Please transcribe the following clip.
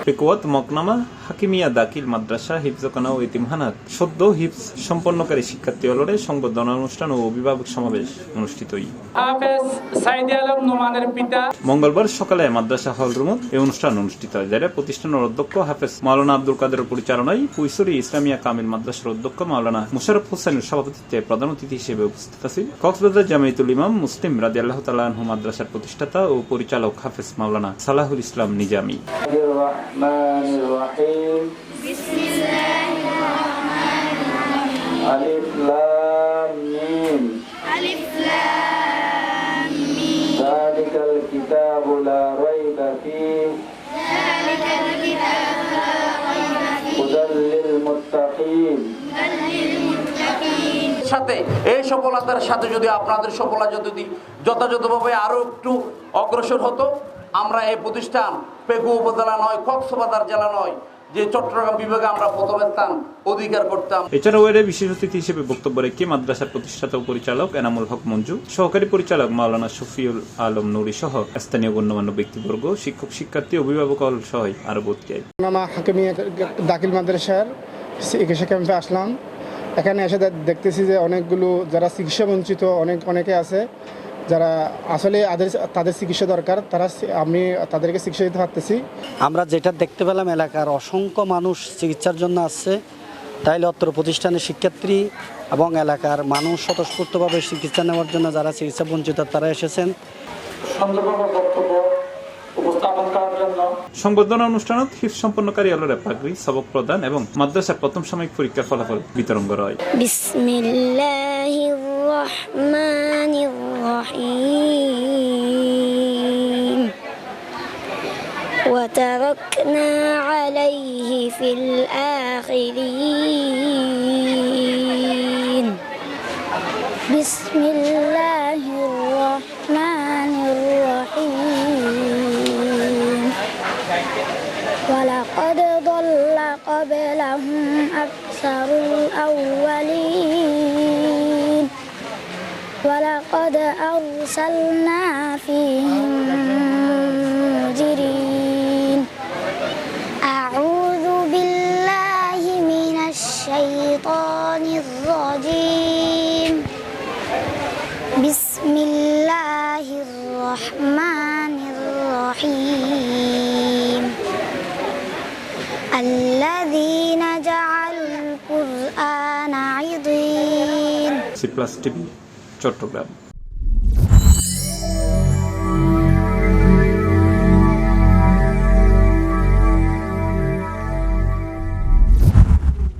পেকুয়াত মকনামা হাকিমিয়া দাখিল মাদ্রাসা হিফজখানা ও ইতিমখানাত সদ্য হিফজ সম্পন্নকারী শিক্ষার্থী হলরে সংবর্ধনা অনুষ্ঠান ও অভিভাবক সমাবেশ অনুষ্ঠিত। মঙ্গলবার সকালে মাদ্রাসা হল রুমত এই অনুষ্ঠান অনুষ্ঠিত হয়, যারা প্রতিষ্ঠানের অধ্যক্ষ হাফেজ মাওলানা আব্দুল কাদের পরিচালনায় কৈশোরী ইসলামিয়া কামিল মাদ্রাসার অধ্যক্ষ মাওলানা মুশাররফ হোসেনের সভাপতিত্বে প্রধান অতিথি হিসেবে উপস্থিত আছেন কক্সবাজার জামিয়াতুল ইমাম মুসলিম রাদিয়াল্লাহু তাআলা আনহু মাদ্রাসার প্রতিষ্ঠাতা ও পরিচালক হাফেজ মাওলানা সালাহুল ইসলাম নিজামী। আলিফ লাম মিম যালিকাল কিতাবু লা রাইবা ফীহি হুদাল লিল মুত্তাকিন। সাথে এই সফলতার সাথে যদি আপনাদের সফলতা যদি যথাযথভাবে আরো একটু অগ্রসর হতো, আমরা এই প্রতিষ্ঠান পেকু উপজেলা নয়, কক্সবাজার জেলা নয়, যে চট্টগ্রাম বিভাগে আমরা প্রথম স্থান অধিকার করতাম। এছাড়াও এর বিশেষ অতিথি হিসেবে বক্তব্য রেখে মাদ্রাসার প্রতিষ্ঠাতা ও পরিচালক এনামুল হক মঞ্জু, সহকারী পরিচালক মাওলানা শফিউল আলম নুরি সহ স্থানীয় গণ্যমান্য ব্যক্তিবর্গ, শিক্ষক শিক্ষার্থী, অভিভাবক সহ আরো বক্তব্য। হাকিমিয়া দাখিল মাদ্রাসার চিকিৎসা ক্যাম্পে আসলাম। এখানে এসে দেখতেছি যে অনেকগুলো যারা চিকিৎসা বঞ্চিত অনেকে আছে, যারা আসলে তাদের চিকিৎসা দরকার, আমি তাদেরকে চিকিৎসা দিতে পারতেছি। আমরা যেটা দেখতে পেলাম, এলাকার অসংখ্য মানুষ চিকিৎসার জন্য আসছে, তাইলে অত্র প্রতিষ্ঠানের শিক্ষার্থী এবং এলাকার মানুষ স্বতঃস্ফূর্তভাবে চিকিৎসা নেওয়ার জন্য যারা চিকিৎসা বঞ্চিত তারা এসেছেন। সংবর্ধনা অনুষ্ঠানত হিফজ সম্পন্নকারী হলরে পাগড়ি, সবক প্রদান এবং মাদ্রাসার প্রথম সাময়িক পরীক্ষার ফলাফল বিতরণ করা হয়। বিসমিল্লাহির রহমানির রহিম ওয়া তারাকনা আলাইহি ফিল আখিরিন। বিসমিল্লাহির রহমানির রহিম ওয়ালাকাদ দাল্লা ক্বাবলাহুম আকসারুল আউওয়ালিন ওয়ালাকাদ আরসালনা ফীহিম মুনজিরিন। আউযু বিল্লাহি মিনাশ শাইতানির রাজীম। বিসমিল্লাহির রহমানির রহিম। আল্লাযীনা জাআলুল কুরআনা ঈদীন। C plus TV, Chittagong.